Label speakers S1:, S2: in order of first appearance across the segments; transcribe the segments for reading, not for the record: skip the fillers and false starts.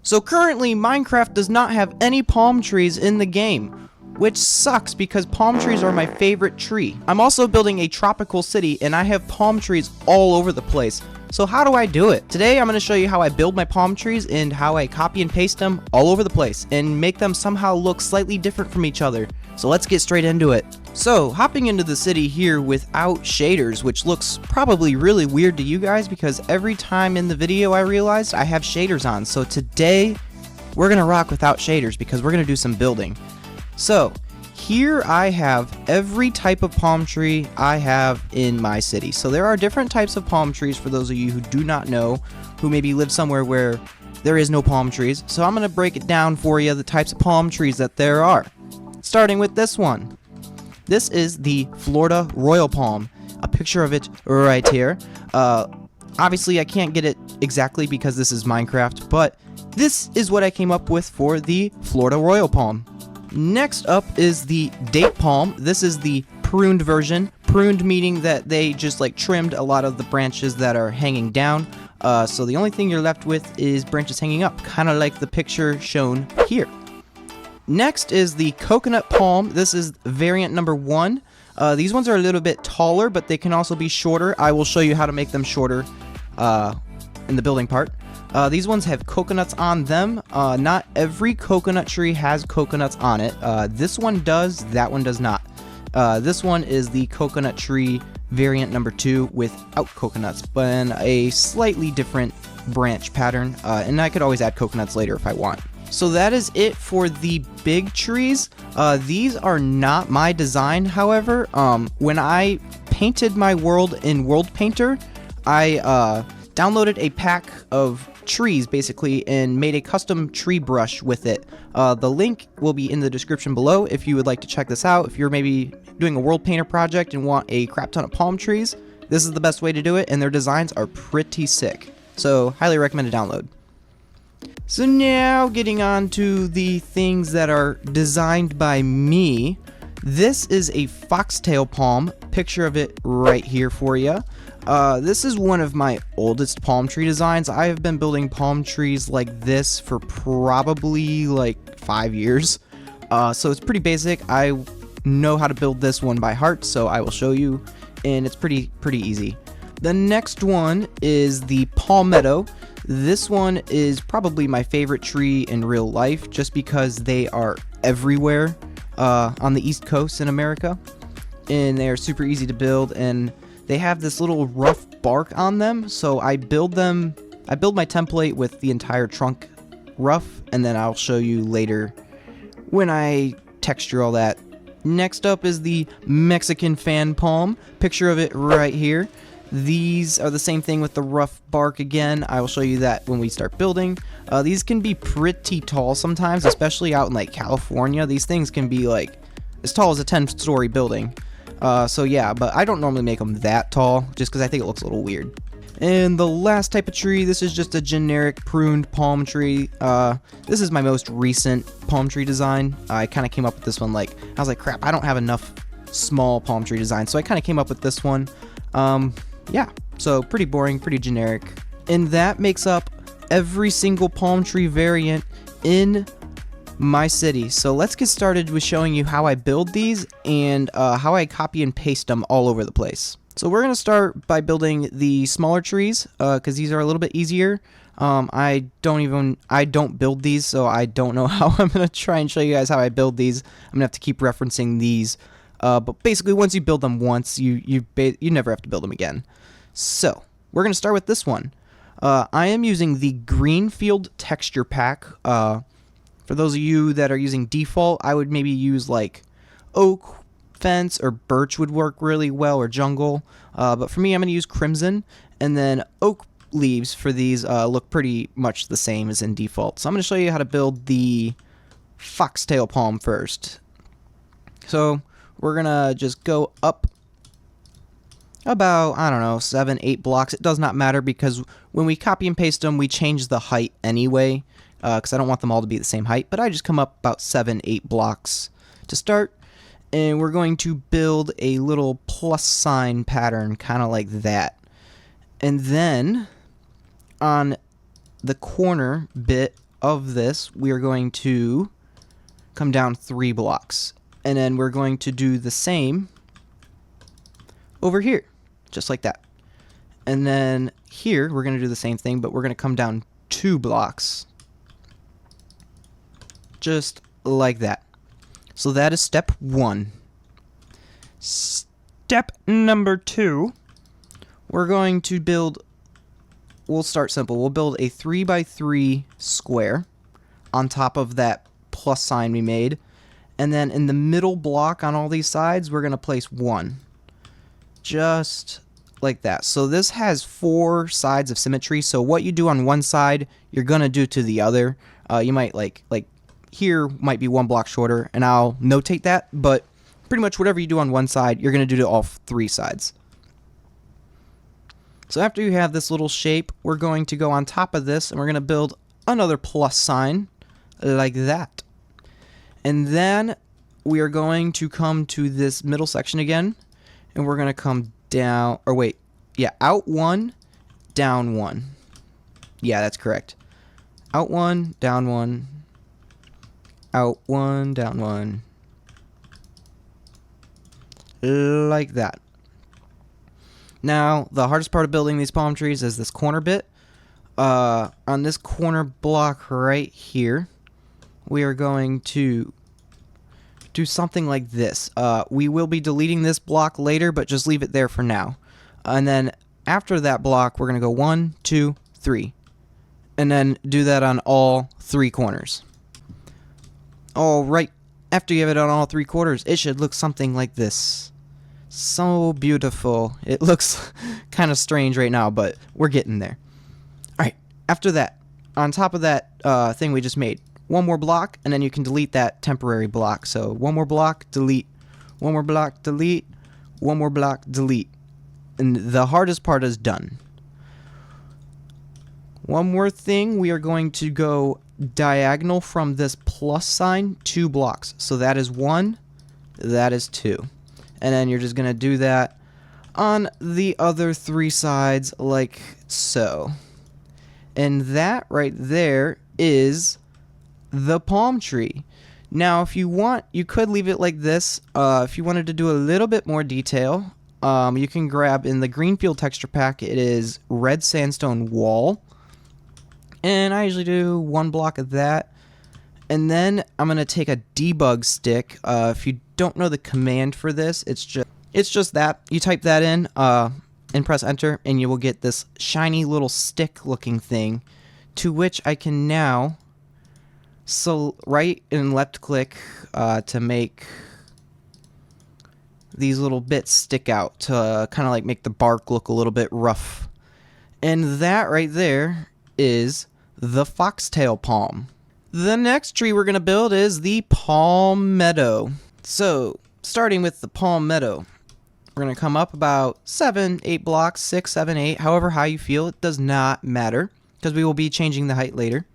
S1: So currently, Minecraft does not have any palm trees in the game, which sucks because palm trees are my favorite tree. I'm also building a tropical city and I have palm trees all over the place. So how do I do it? Today I'm going to show you how I build my palm trees and how I copy and paste them all over the place and make them somehow look slightly different from each other. So let's get straight into it. So hopping into the city here without shaders, which looks probably really weird to you guys because every time in the video I realized I have shaders on. So today we're going to rock without shaders because we're going to do some building. So here I have every type of palm tree I have in my city. So there are different types of palm trees for those of you who do not know, who maybe live somewhere where there is no palm trees. So I'm going to break it down for you, the types of palm trees that there are. Starting with this one. This is the Florida Royal Palm. A picture of it right here. Obviously I can't get it exactly because this is Minecraft, but this is what I came up with for the Florida Royal Palm. Next up is the date palm. This is the pruned version. Pruned meaning that they just like trimmed a lot of the branches that are hanging down. So the only thing you're left with is branches hanging up, kind of like the picture shown here. Next is the coconut palm. This is variant number 1. These ones are a little bit taller, but they can also be shorter. I will show you how to make them shorter in the building part. These ones have coconuts on them. Not every coconut tree has coconuts on it. This one does, that one does not. This one is the coconut tree variant number 2 without coconuts, but in a slightly different branch pattern. And I could always add coconuts later if I want. So that is it for the big trees. These are not my design, however. When I painted my world in World Painter, I downloaded a pack of trees basically and made a custom tree brush with it. The link will be in the description below if you would like to check this out. If you're maybe doing a world painter project and want a crap ton of palm trees, this is the best way to do it, and their designs are pretty sick. So highly recommend a download. So now getting on to the things that are designed by me. This is a foxtail palm, picture of it right here for you. This is one of my oldest palm tree designs. I have been building palm trees like this for probably like 5 years. So it's pretty basic. I know how to build this one by heart, so I will show you, and it's pretty easy. The next one is the Palmetto. This one is probably my favorite tree in real life just because they are everywhere on the East Coast in America, and they are super easy to build, and they have this little rough bark on them. So I build my template with the entire trunk rough, and then I'll show you later when I texture all that. Next up is the Mexican fan palm, picture of it right here. These are the same thing with the rough bark again. I will show you that when we start building. These can be pretty tall sometimes, especially out in like California. These things can be like as tall as a 10-story building. So yeah, but I don't normally make them that tall just because I think it looks a little weird. And the last type of tree, this is just a generic pruned palm tree. This is my most recent palm tree design. I kind of came up with this one I was like, crap, I don't have enough small palm tree designs, so I kind of came up with this one. Yeah, so pretty boring, pretty generic. And that makes up every single palm tree variant in my city. So let's get started with showing you how I build these and how I copy and paste them all over the place. So we're going to start by building the smaller trees because these are a little bit easier. I don't build these, so I don't know how I'm going to try and show you guys how I build these. I'm going to have to keep referencing these. But basically, once you build them once, you never have to build them again. So we're going to start with this one. I am using the Greenfield texture pack. For those of you that are using default, I would maybe use like oak, fence, or birch would work really well, or jungle. But for me, I'm going to use crimson, and then oak leaves for these look pretty much the same as in default. So I'm going to show you how to build the foxtail palm first. So we're going to just go up about, I don't know, 7, 8 blocks. It does not matter because when we copy and paste them, we change the height anyway because I don't want them all to be the same height. But I just come up about 7, 8 blocks to start. And we're going to build a little plus sign pattern, kind of like that. And then on the corner bit of this, we are going to come down 3 blocks. And then we're going to do the same over here, just like that. And then here, we're going to do the same thing, but we're going to come down 2 blocks. Just like that. So that is step 1. Step number 2, we're going to build, we'll start simple. We'll build a 3x3 square on top of that plus sign we made. And then in the middle block on all these sides, we're going to place 1. Just like that. So this has 4 sides of symmetry. So what you do on one side, you're going to do to the other. You might like here might be 1 block shorter, and I'll notate that. But pretty much whatever you do on one side, you're going to do to all 3 sides. So after you have this little shape, we're going to go on top of this, and we're going to build another plus sign like that. And then we are going to come to this middle section again, and we're going to come down, or wait, yeah, out 1, down 1. Yeah, that's correct. Out 1, down 1, out 1, down 1. Like that. Now, the hardest part of building these palm trees is this corner bit. On this corner block right here, we are going to do something like this. We will be deleting this block later, but just leave it there for now. And then after that block, we're going to go 1, 2, 3. And then do that on all 3 corners. All right. After you have it on all 3 quarters, it should look something like this. So beautiful. It looks kind of strange right now, but we're getting there. Alright, after that, on top of that thing we just made, 1 more block, and then you can delete that temporary block. So 1 more block, delete. 1 more block, delete. 1 more block, delete. And the hardest part is done. One more thing, we are going to go diagonal from this plus sign 2 blocks. So that is 1, that is 2. And then you're just going to do that on the other 3 sides like so. And that right there is the palm tree. Now, if you want, you could leave it like this. If you wanted to do a little bit more detail, you can grab in the Greenfield texture pack, it is red sandstone wall. And I usually do 1 block of that. And then I'm going to take a debug stick. If you don't know the command for this, it's just that. You type that in and press enter, and you will get this shiny little stick looking thing, to which I can now right and left click to make these little bits stick out to kind of like make the bark look a little bit rough. And that right there is the Foxtail Palm. The next tree we're going to build is the Palmetto. So, starting with the Palmetto, we're going to come up about 7, 8 blocks, 6, 7, 8, however high you feel. It does not matter, because we will be changing the height later.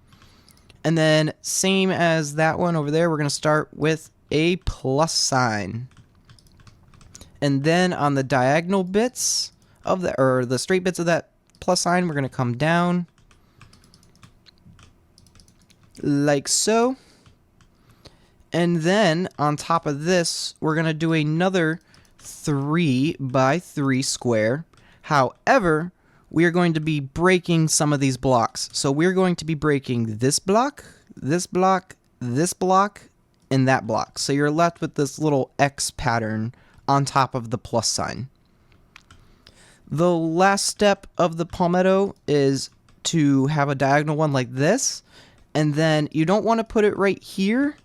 S1: And then, same as that one over there, we're going to start with a plus sign. And then on the diagonal bits of the straight bits of that plus sign, we're going to come down like so. And then on top of this, we're going to do another 3x3 square. However, we are going to be breaking some of these blocks. So we're going to be breaking this block, this block, this block, and that block. So you're left with this little X pattern on top of the plus sign. The last step of the Palmetto is to have a diagonal one like this. And then you don't want to put it right here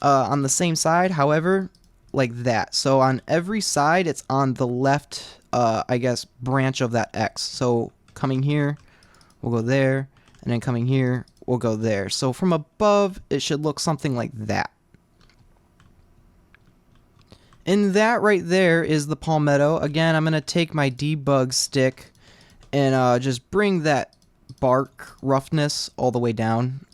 S1: on the same side, however, like that. So on every side, it's on the left, I guess, branch of that X. So coming here, we'll go there, and then coming here, we'll go there. So from above, it should look something like that. And that right there is the Palmetto. Again, I'm going to take my debug stick and just bring that bark roughness all the way down.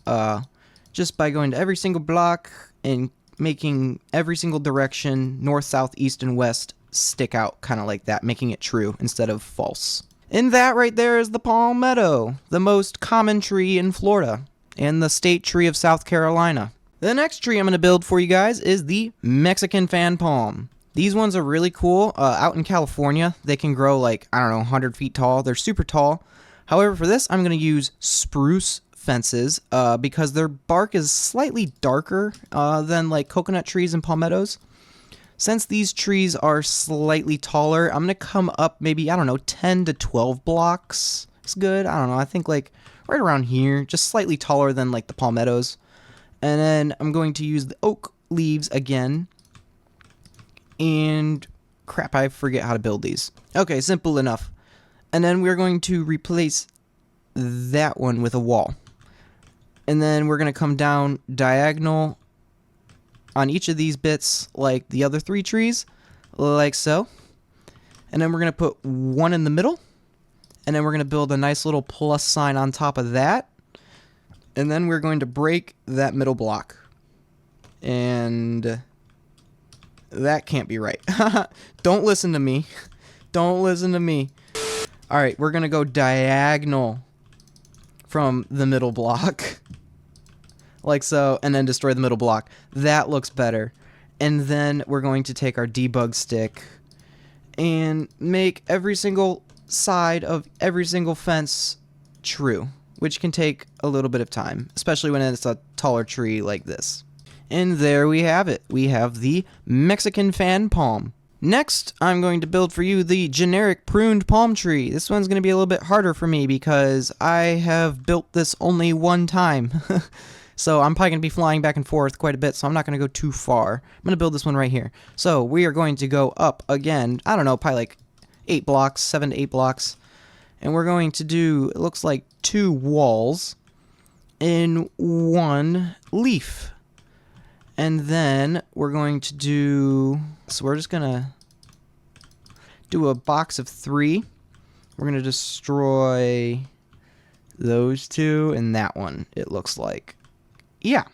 S1: Just by going to every single block and making every single direction, north, south, east, and west, stick out kind of like that, making it true instead of false. And that right there is the Palmetto, the most common tree in Florida. and the state tree of South Carolina. The next tree I'm going to build for you guys is the Mexican fan palm. These ones are really cool. Out in California, they can grow like, I don't know, 100 feet tall. They're super tall. However, for this, I'm going to use spruce fences because their bark is slightly darker than like coconut trees and palmettos. Since these trees are slightly taller, I'm going to come up maybe, I don't know, 10 to 12 blocks. It's good. I don't know. I think like right around here, just slightly taller than like the palmettos. And then I'm going to use the oak leaves again. And crap, I forget how to build these. Okay, simple enough. And then we're going to replace that one with a wall. And then we're going to come down diagonal on each of these bits like the other 3 trees, like so. And then we're going to put one in the middle. And then we're going to build a nice little plus sign on top of that. And then we're going to break that middle block. And that can't be right. Don't listen to me. Don't listen to me. Alright, we're going to go diagonal from the middle block. Like so, and then destroy the middle block. That looks better. And then we're going to take our debug stick and make every single side of every single fence true, which can take a little bit of time, especially when it's a taller tree like this. And there we have it. We have the Mexican fan palm. Next, I'm going to build for you the generic pruned palm tree. This one's going to be a little bit harder for me because I have built this only one time. So I'm probably going to be flying back and forth quite a bit, so I'm not going to go too far. I'm going to build this one right here. So we are going to go up again, I don't know, probably like 8 blocks, 7 to 8 blocks. And we're going to do, it looks like 2 walls in 1 leaf. And then we're going to do, so we're just going to do a box of 3. We're going to destroy those 2 and that one, it looks like. Yeah.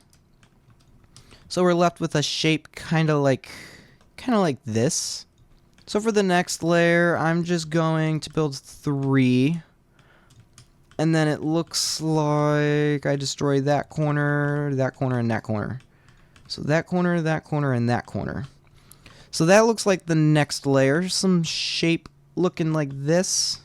S1: So we're left with a shape kind of like this. So for the next layer, I'm just going to build 3. And then it looks like I destroy that corner, and that corner. So that corner, and that corner. So that looks like the next layer. Some shape looking like this.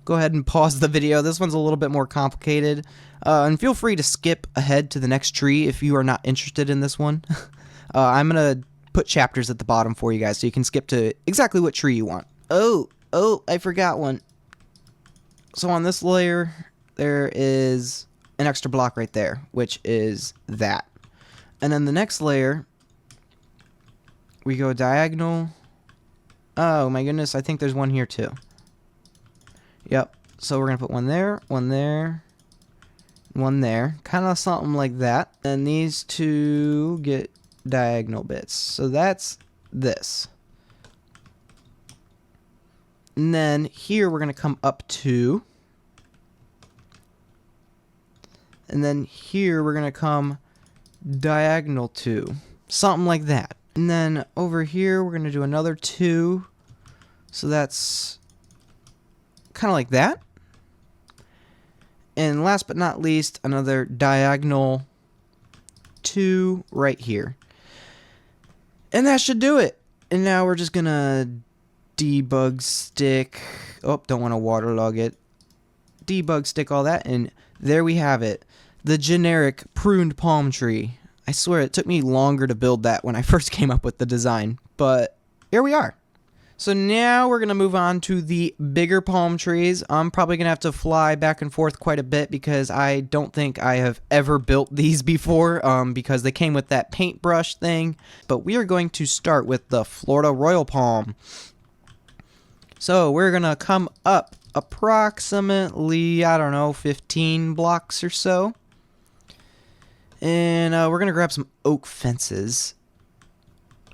S1: Go ahead and pause the video. This one's a little bit more complicated. And feel free to skip ahead to the next tree if you are not interested in this one. I'm going to put chapters at the bottom for you guys so you can skip to exactly what tree you want. Oh, I forgot one. So on this layer, there is an extra block right there, which is that. And then the next layer, we go diagonal. Oh my goodness, I think there's one here too. Yep. So we're going to put one there, one there, one there. Kind of something like that. And these 2 get diagonal bits. So that's this. And then here we're going to come up 2. And then here we're going to come diagonal 2. Something like that. And then over here we're going to do another 2. So that's kind of like that. And last but not least, another diagonal 2 right here. And that should do it. And now we're just going to debug stick. Oh, don't want to waterlog it. Debug stick all that. And there we have it. The generic pruned palm tree. I swear it took me longer to build that when I first came up with the design. But here we are. So now we're going to move on to the bigger palm trees. I'm probably going to have to fly back and forth quite a bit because I don't think I have ever built these before because they came with that paintbrush thing. But we are going to start with the Florida Royal Palm. So we're going to come up approximately, I don't know, 15 blocks or so. And we're going to grab some oak fences.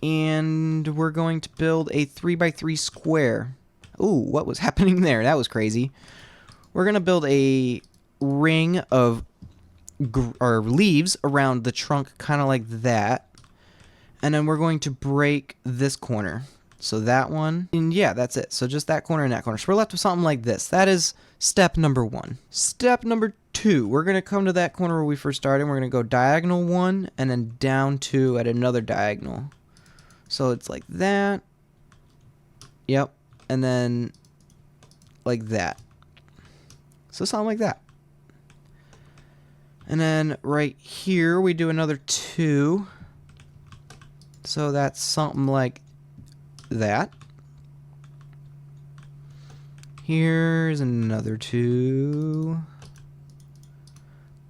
S1: And we're going to build a 3x3 square. Ooh, what was happening there? That was crazy. We're going to build a ring of leaves around the trunk, kind of like that. And then we're going to break this corner. So that one. And yeah, that's it. So just that corner and that corner. So we're left with something like this. That is step number 1. Step number 2. We're going to come to that corner where we first started. We're going to go diagonal 1 and then down 2 at another diagonal. So it's like that. Yep. And then like that. So something like that. And then right here we do another 2. So that's something like that. Here's another 2.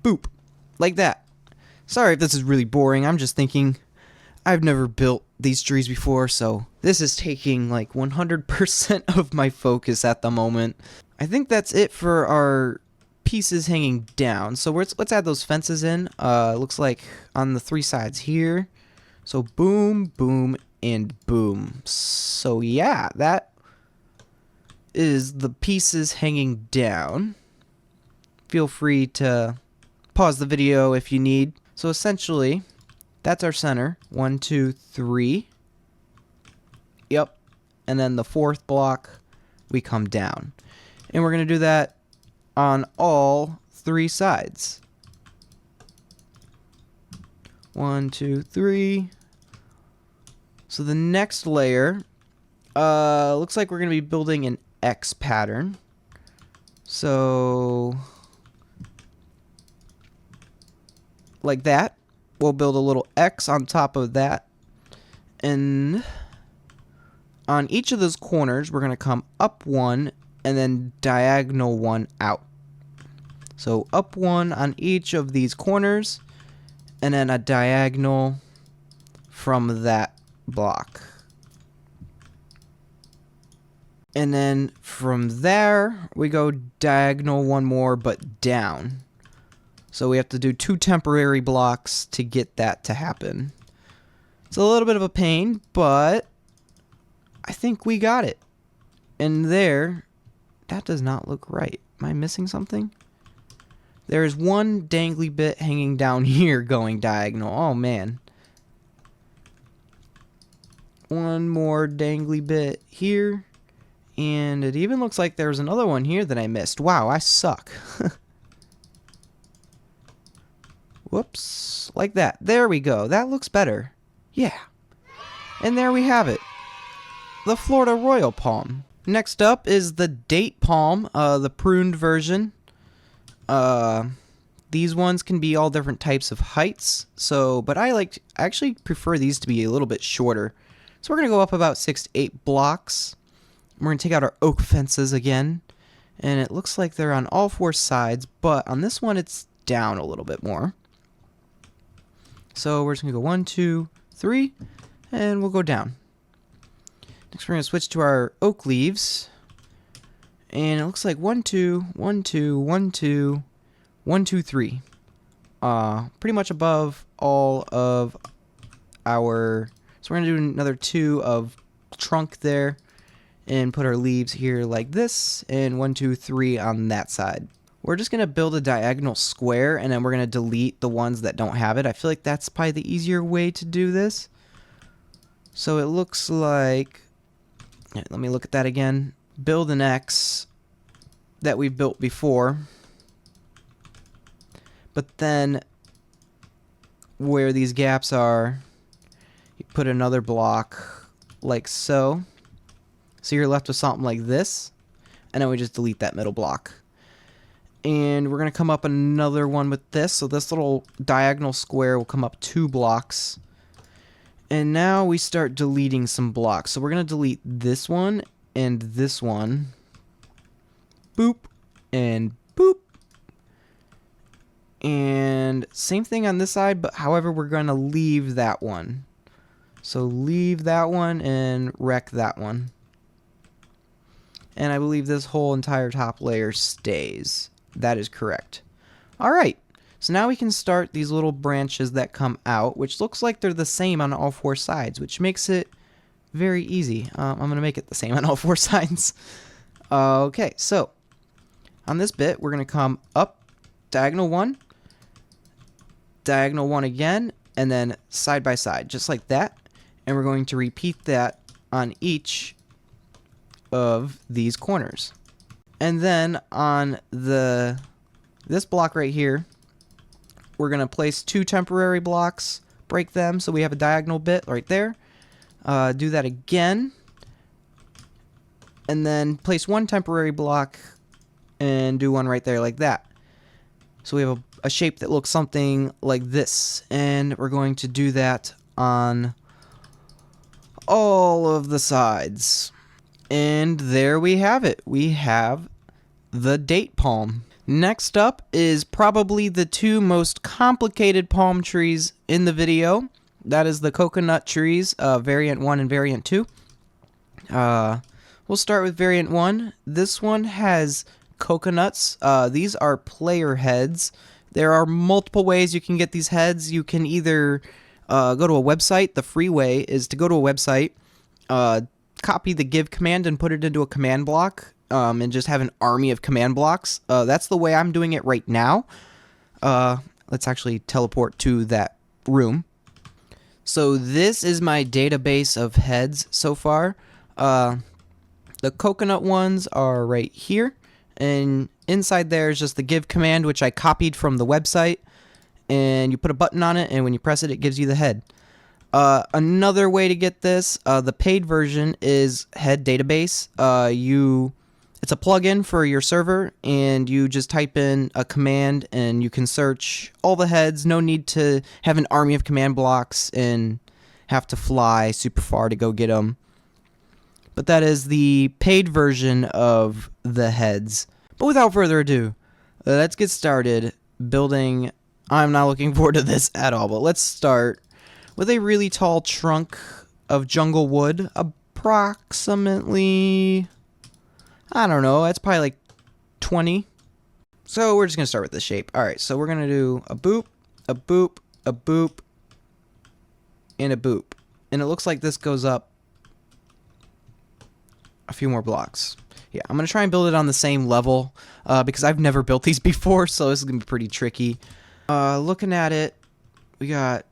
S1: Boop. Like that. Sorry if this is really boring. I'm just thinking I've never built these trees before, so this is taking like 100% of my focus at the moment. I think that's it for our pieces hanging down. So let's add those fences in. Looks like on the 3 sides here. So boom, boom, and boom. So yeah, that is the pieces hanging down. Feel free to pause the video if you need. So essentially, that's our center. 1, 2, 3. Yep. And then the 4th block, we come down. And we're going to do that on all 3 sides. 1, 2, 3. So the next layer, looks like we're going to be building an X pattern. So like that. We'll build a little X on top of that. And on each of those corners, we're going to come up 1 and then diagonal 1 out. So up 1 on each of these corners and then a diagonal from that block. And then from there, we go diagonal 1 more, but down. So we have to do 2 temporary blocks to get that to happen. It's a little bit of a pain, but I think we got it. And there, that does not look right. Am I missing something? There's one dangly bit hanging down here going diagonal. Oh, man. One more dangly bit here. And it even looks like there's another one here that I missed. Wow, I suck. Whoops. Like that. There we go. That looks better. Yeah. And there we have it. The Florida Royal Palm. Next up is the date palm, the pruned version. These ones can be all different types of heights. But I actually prefer these to be a little bit shorter. So we're going to go up about 6 to 8 blocks. We're going to take out our oak fences again. And it looks like they're on all 4 sides, but on this one it's down a little bit more. So we're just going to go 1, 2, 3, and we'll go down. Next we're going to switch to our oak leaves. And it looks like 1, 2, 1, 2, 1, 2, 1, 2, 3. Pretty much above all of our... So we're going to do another 2 of trunk there. And put our leaves here like this. And 1, 2, 3 on that side. We're just going to build a diagonal square. And then we're going to delete the ones that don't have it. I feel like that's probably the easier way to do this. So it looks like... Let me look at that again. Build an X that we've built before. But then where these gaps are, you put another block like so. So you're left with something like this. And then we just delete that middle block. And we're going to come up another one with this. So this little diagonal square will come up 2 blocks. And now we start deleting some blocks. So we're going to delete this one and this one. Boop and boop. And same thing on this side, but however, we're going to leave that one. So leave that one and wreck that one. And I believe this whole entire top layer stays. That is correct. Alright, so now we can start these little branches that come out, which looks like they're the same on all 4 sides, which makes it very easy. I'm going to make it the same on all 4 sides. Okay, so on this bit, we're going to come up, diagonal 1, diagonal 1 again, and then side by side, just like that. And we're going to repeat that on each of these corners. And then on the this block right here, we're going to place 2 temporary blocks, break them so we have a diagonal bit right there. Do that again. And then place 1 temporary block and do one right there like that. So we have a shape that looks something like this. And we're going to do that on all of the sides. And there we have it. We have the date palm. Next up is probably the 2 most complicated palm trees in the video. That is the coconut trees, variant 1 and variant 2. We'll start with variant 1. This one has coconuts. These are player heads. There are multiple ways you can get these heads. You can either go to a website. The free way is to go to a website, copy the give command and put it into a command block, and just have an army of command blocks. That's the way I'm doing it right now. Let's actually teleport to that room. So this is my database of heads so far. The coconut ones are right here, and inside there is just the give command, which I copied from the website, and you put a button on it, and when you press it, it gives you the head. Another way to get this, the paid version is head database. It's a plugin for your server, and you just type in a command and you can search all the heads. No need to have an army of command blocks and have to fly super far to go get them. But that is the paid version of the heads. But without further ado, let's get started building. I'm not looking forward to this at all, but let's start with a really tall trunk of jungle wood, approximately, I don't know, that's probably like 20. So we're just going to start with the shape. Alright, so we're going to do a boop, a boop, a boop, and a boop. And it looks like this goes up a few more blocks. Yeah, I'm going to try and build it on the same level, because I've never built these before, so this is going to be pretty tricky. Looking at it, we got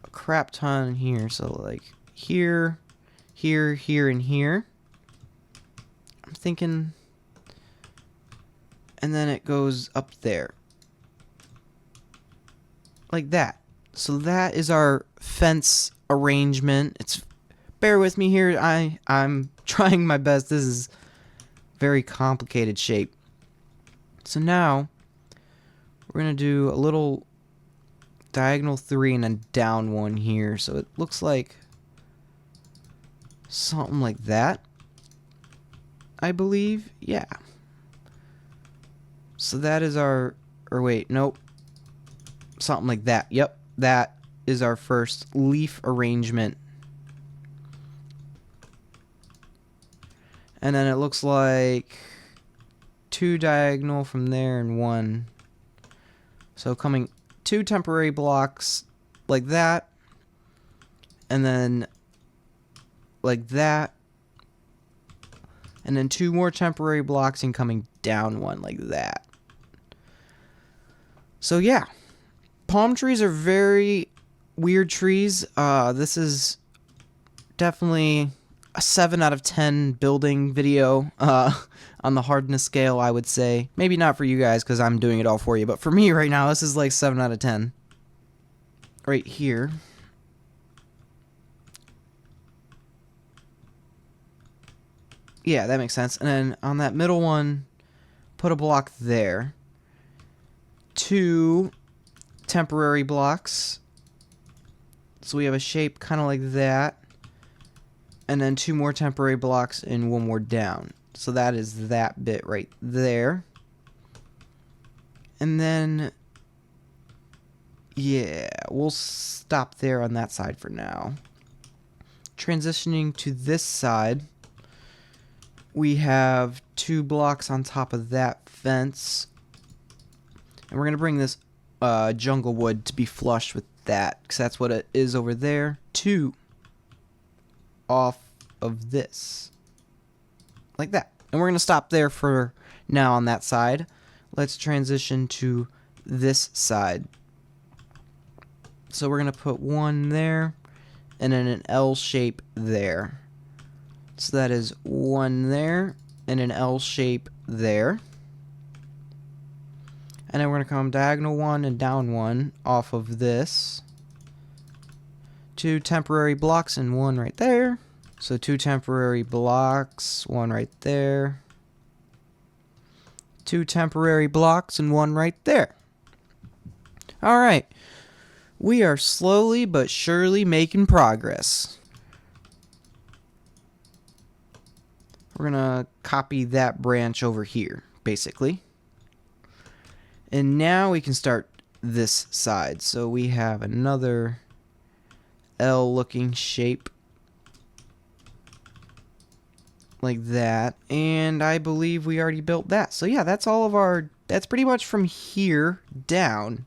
S1: a crap ton here, so like here, here, here, and here. I'm thinking, and then it goes up there. Like that. So that is our fence arrangement. Bear with me here, I'm trying my best. This is very complicated shape. So now we're gonna do a little diagonal 3 and a down 1 here, so it looks like something like that, I believe. Yeah, so that is our, or wait, nope, something like that. Yep, that is our first leaf arrangement. And then it looks like 2 diagonal from there and 1. So coming 2 temporary blocks like that. And then like that. And then 2 more temporary blocks and coming down 1 like that. So yeah. Palm trees are very weird trees. This is definitely a 7 out of 10 building video on the hardness scale, I would say. Maybe not for you guys because I'm doing it all for you, but for me right now, this is like 7 out of 10. Right here. Yeah, that makes sense. And then on that middle one, put a block there. 2 temporary blocks. So we have a shape kind of like that. And then 2 more temporary blocks and 1 more down. So that is that bit right there. And then, yeah, we'll stop there on that side for now. Transitioning to this side, we have 2 blocks on top of that fence. And we're going to bring this jungle wood to be flush with that, because that's what it is over there. 2 off of this, like that. And we're going to stop there for now on that side. Let's transition to this side. So we're going to put 1 there and then an L shape there. So that is 1 there and an L shape there. And then we're going to come diagonal 1 and down 1 off of this. 2 temporary blocks and 1 right there. So 2 temporary blocks, 1 right there. 2 temporary blocks and 1 right there. Alright. We are slowly but surely making progress. We're gonna copy that branch over here, basically. And now we can start this side. So we have another L-looking shape. Like that. And I believe we already built that. So yeah, that's all of our... That's pretty much from here down.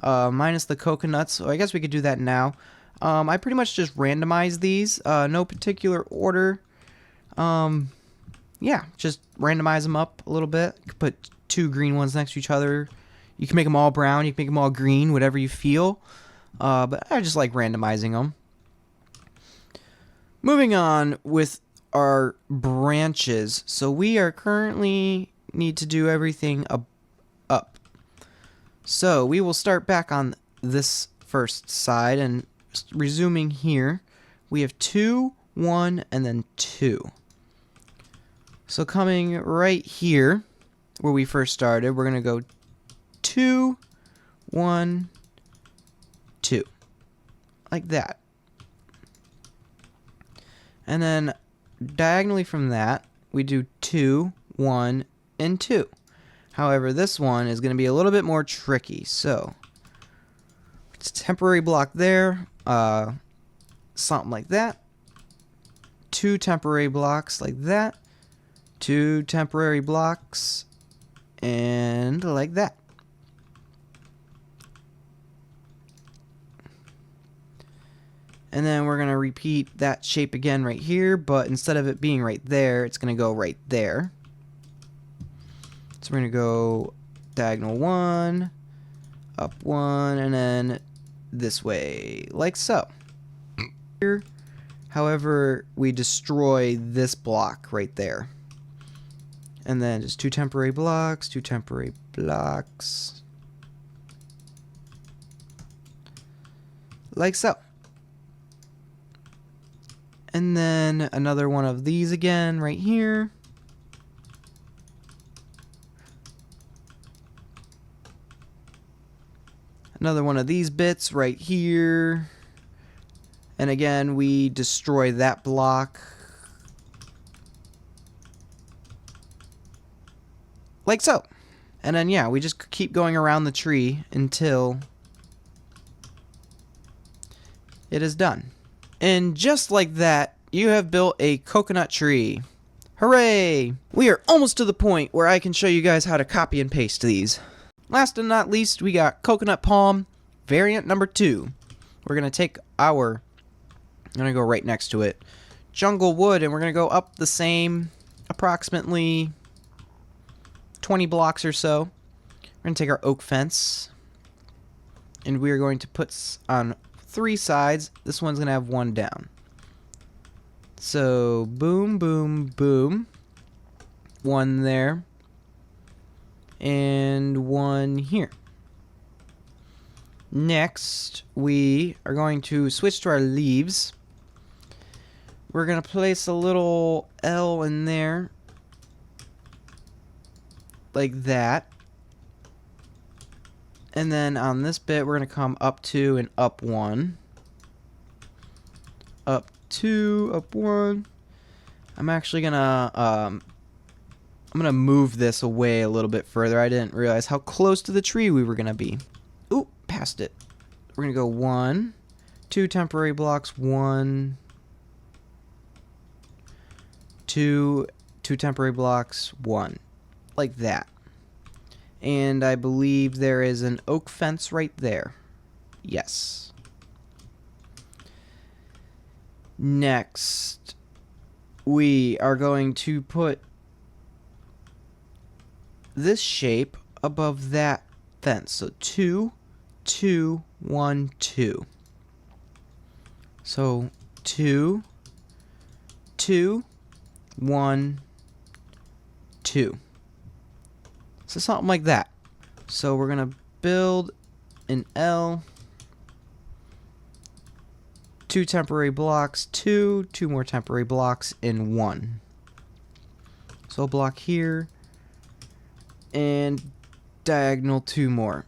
S1: Minus the coconuts. So I guess we could do that now. I pretty much just randomized these. No particular order. Yeah, just randomize them up a little bit. Put 2 green ones next to each other. You can make them all brown. You can make them all green. Whatever you feel. But I just like randomizing them. Moving on with our branches. So we are currently need to do everything up. So we will start back on this first side and resuming here. We have 2, 1, and then 2. So coming right here where we first started, we're going to go 2, 1, 2. Like that. And then diagonally from that, we do 2, 1, and 2. However, this one is going to be a little bit more tricky. So, it's a temporary block there, something like that. 2 temporary blocks like that. 2 temporary blocks, and like that. And then we're going to repeat that shape again right here, but instead of it being right there, it's going to go right there. So we're going to go diagonal 1, up 1, and then this way, like so. Here, however, we destroy this block right there. And then just 2 temporary blocks, 2 temporary blocks. Like so. And then another one of these again right here. Another one of these bits right here. And again, we destroy that block. Like so. And then, yeah, we just keep going around the tree until it is done. And just like that, you have built a coconut tree. Hooray! We are almost to the point where I can show you guys how to copy and paste these. Last and not least, we got coconut palm, variant number 2. We're going to take our, I'm going to go right next to it, jungle wood, and we're going to go up the same approximately 20 blocks or so. We're going to take our oak fence, and we are going to put on 3 sides. This one's going to have 1 down. So, boom, boom, boom. 1 there. And 1 here. Next, we are going to switch to our leaves. We're going to place a little L in there. Like that. And then on this bit, we're going to come up 2 and up 1. Up 2, up 1. I'm actually going to I'm going to move this away a little bit further. I didn't realize how close to the tree we were going to be. Ooh, past it. We're going to go 1, 2 temporary blocks, 1, 2 temporary blocks, 1. Like that. And I believe there is an oak fence right there. Yes. Next, we are going to put this shape above that fence. So 2, 2, 1, 2. So 2, 2, 1, 2. So something like that. So we're gonna build an L, 2 temporary blocks, 2 more temporary blocks, and 1. So a block here, and diagonal 2 more.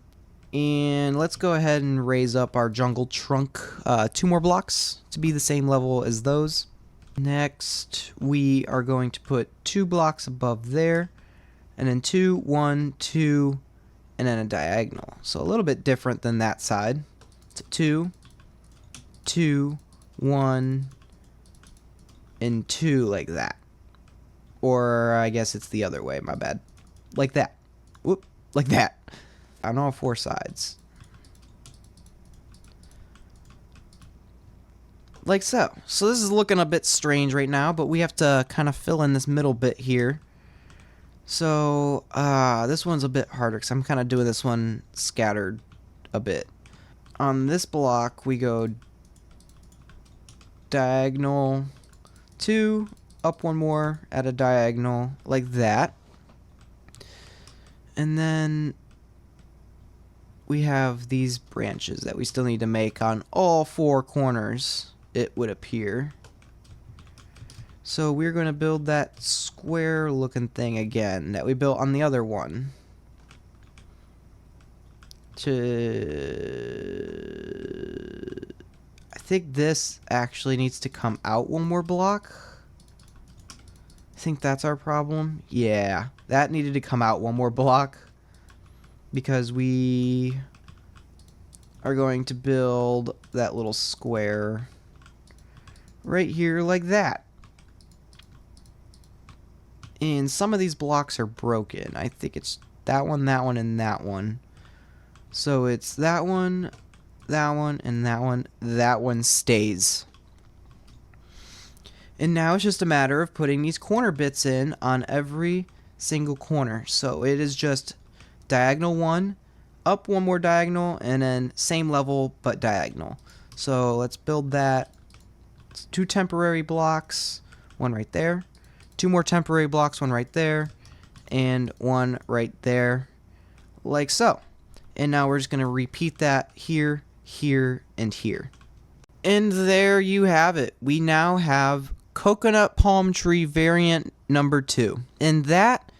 S1: And let's go ahead and raise up our jungle trunk 2 more blocks to be the same level as those. Next, we are going to put 2 blocks above there, and then 2, 1, 2, and then a diagonal. So a little bit different than that side. So 2, 2, 1, and 2 like that. Or I guess it's the other way, my bad. Like that. Whoop, like that. On all 4 sides. Like so. So this is looking a bit strange right now, but we have to kind of fill in this middle bit here. So this one's a bit harder because I'm kind of doing this one scattered a bit. On this block, we go diagonal 2, up 1 more, at a diagonal like that. And then we have these branches that we still need to make on all 4 corners, it would appear. So we're going to build that square looking thing again that we built on the other one. I think this actually needs to come out 1 more block. I think that's our problem. Yeah, that needed to come out 1 more block because we are going to build that little square right here like that. And some of these blocks are broken. I think it's that one, and that one. So it's that one, and that one. That one stays. And now it's just a matter of putting these corner bits in on every single corner. So it is just diagonal 1, up 1 more diagonal, and then same level but diagonal. So let's build that. It's 2 temporary blocks, 1 right there. 2 more temporary blocks, 1 right there, and 1 right there, like so. And now we're just going to repeat that here, here, and here. And there you have it. We now have coconut palm tree variant number 2. And that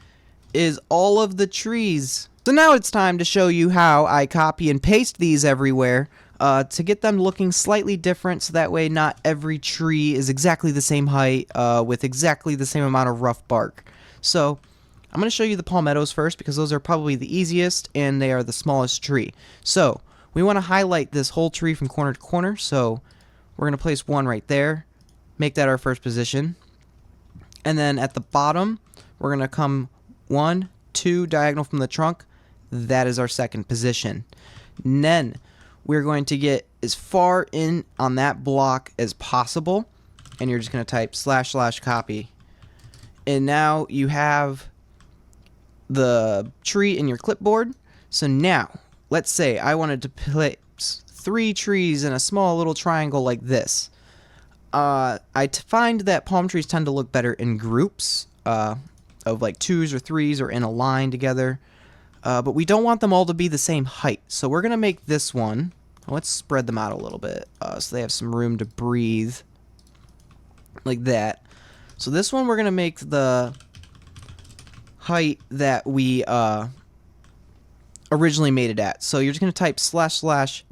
S1: is all of the trees. So now it's time to show you how I copy and paste these everywhere to get them looking slightly different, so that way not every tree is exactly the same height with exactly the same amount of rough bark. So I'm going to show you the palmettos first because those are probably the easiest and they are the smallest tree. So we want to highlight this whole tree from corner to corner, so we're going to place 1 right there, make that our first position, and then at the bottom we're going to come 1, 2 diagonal from the trunk. That is our second position. And then we're going to get as far in on that block as possible, and you're just going to type / copy. And now you have the tree in your clipboard. So now, let's say I wanted to place 3 trees in a small little triangle like this. I find that palm trees tend to look better in groups of like 2s or 3s or in a line together. But we don't want them all to be the same height. So we're going to make this one. Let's spread them out a little bit so they have some room to breathe. Like that. So this one we're going to make the height that we originally made it at. So you're just going to type /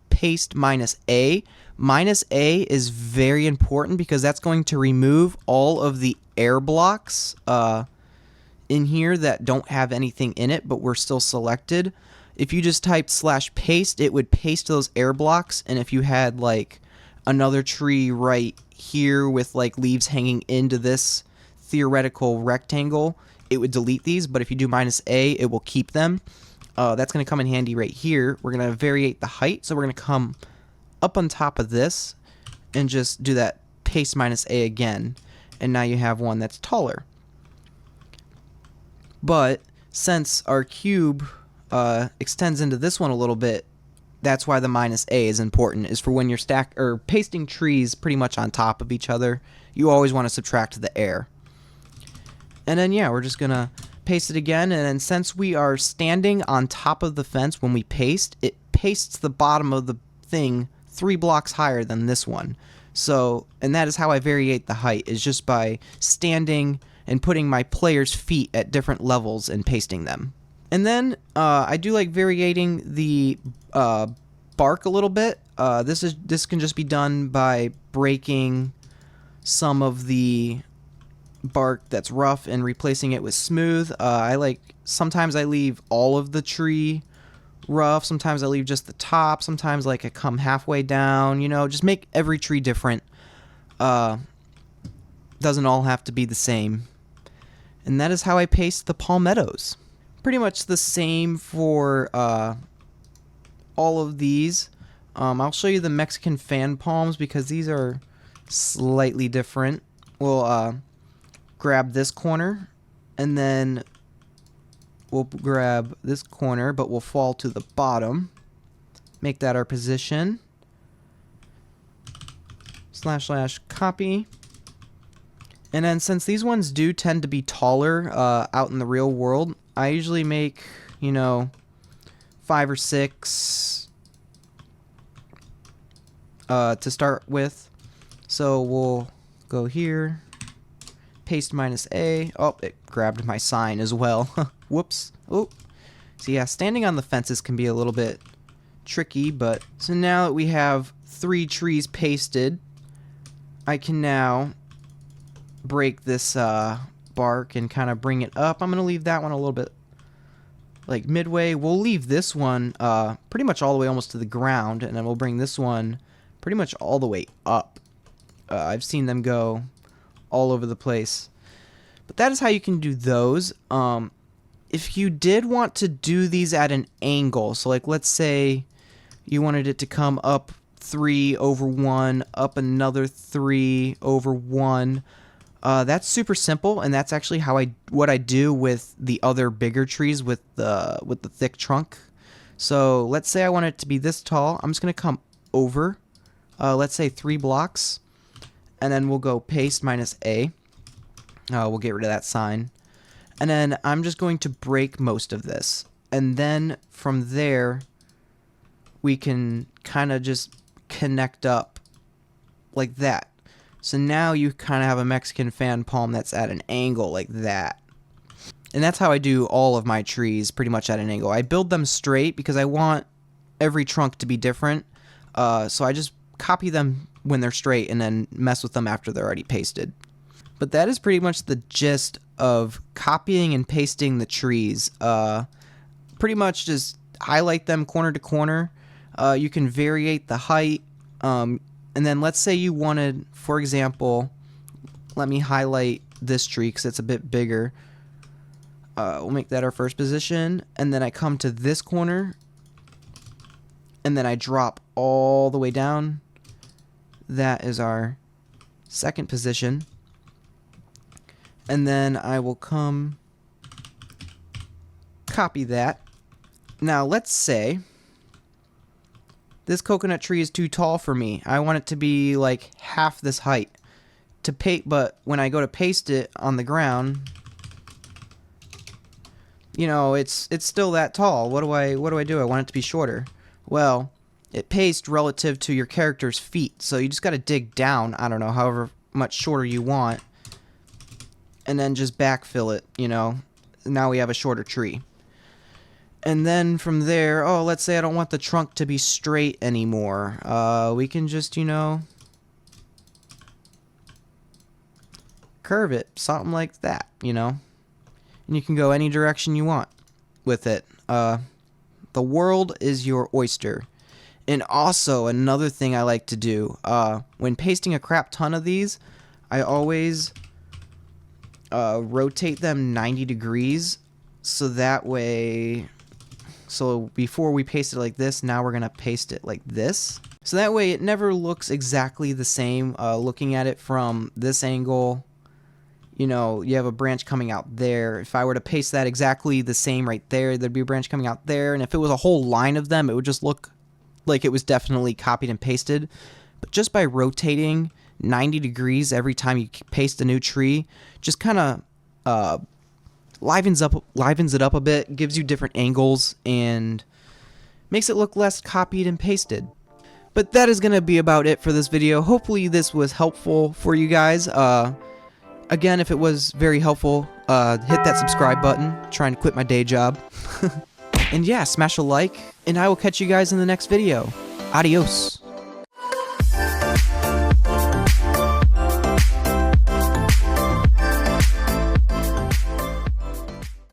S1: paste -a. -a is very important because that's going to remove all of the air blocks in here that don't have anything in it, but we're still selected. If you just typed /paste, it would paste those air blocks, and if you had like another tree right here with like leaves hanging into this theoretical rectangle, it would delete these, but if you do -a, it will keep them. That's going to come in handy right here. We're going to variate the height, so we're going to come up on top of this and just do that paste -a again, and now you have one that's taller. But since our cube extends into this one a little bit, that's why the -a is important, is for when you're pasting trees pretty much on top of each other, you always want to subtract the air. And then yeah, we're just gonna paste it again, and then since we are standing on top of the fence when we paste, it pastes the bottom of the thing 3 blocks higher than this one. So, and that is how I variate the height, is just by standing and putting my player's feet at different levels and pasting them. And then I do like variating the bark a little bit. This can just be done by breaking some of the bark that's rough and replacing it with smooth. Sometimes I leave all of the tree rough, sometimes I leave just the top, sometimes like I come halfway down, you know, just make every tree different. Doesn't all have to be the same. And that is how I paste the palmettos. Pretty much the same for all of these. I'll show you the Mexican fan palms because these are slightly different. We'll grab this corner, and then we'll grab this corner, but we'll fall to the bottom. Make that our position. / copy. And then since these ones do tend to be taller out in the real world, I usually make, you know, 5 or 6 to start with. So we'll go here, paste -A. Oh, it grabbed my sign as well. Whoops. Oh. So yeah, standing on the fences can be a little bit tricky, but so now that we have 3 trees pasted, I can now break this bark and kind of bring it up. I'm going to leave that one a little bit like midway. We'll leave this one pretty much all the way almost to the ground, and then we'll bring this one pretty much all the way up. I've seen them go all over the place. But that is how you can do those. If you did want to do these at an angle, so like let's say you wanted it to come up 3 over 1, up another 3 over 1, that's super simple, and that's actually what I do with the other bigger trees with the thick trunk. So let's say I want it to be this tall. I'm just going to come over, let's say 3 blocks, and then we'll go paste -A. We'll get rid of that sign. And then I'm just going to break most of this. And then from there, we can kind of just connect up like that. So now you kind of have a Mexican fan palm that's at an angle like that. And that's how I do all of my trees, pretty much at an angle. I build them straight because I want every trunk to be different. So I just copy them when they're straight and then mess with them after they're already pasted. But that is pretty much the gist of copying and pasting the trees. Pretty much just highlight them corner to corner. You can variate the height. And then let's say you wanted, for example, let me highlight this tree because it's a bit bigger. We'll make that our first position. And then I come to this corner. And then I drop all the way down. That is our second position. And then I will come copy that. Now let's say this coconut tree is too tall for me. I want it to be like half this height. But when I go to paste it on the ground, you know, it's still that tall. What do I do? I want it to be shorter. Well, it pastes relative to your character's feet. So you just got to dig down, I don't know, however much shorter you want. And then just backfill it, you know. Now we have a shorter tree. And then from there, oh, let's say I don't want the trunk to be straight anymore. We can just, you know, curve it, something like that, you know. And you can go any direction you want with it. The world is your oyster. And also, another thing I like to do, when pasting a crap ton of these, I always rotate them 90 degrees, so that way, so before we paste it like this, now we're going to paste it like this. So that way it never looks exactly the same. Looking at it from this angle, you know, you have a branch coming out there. If I were to paste that exactly the same right there, there'd be a branch coming out there, and if it was a whole line of them, it would just look like it was definitely copied and pasted. But just by rotating 90 degrees every time you paste a new tree, just kind of livens it up a bit, gives you different angles, and makes it look less copied and pasted. But that is going to be about it for this video. Hopefully this was helpful for you guys. Again, if it was very helpful, hit that subscribe button. Trying to quit my day job. And yeah, smash a like, and I will catch you guys in the next video. Adios.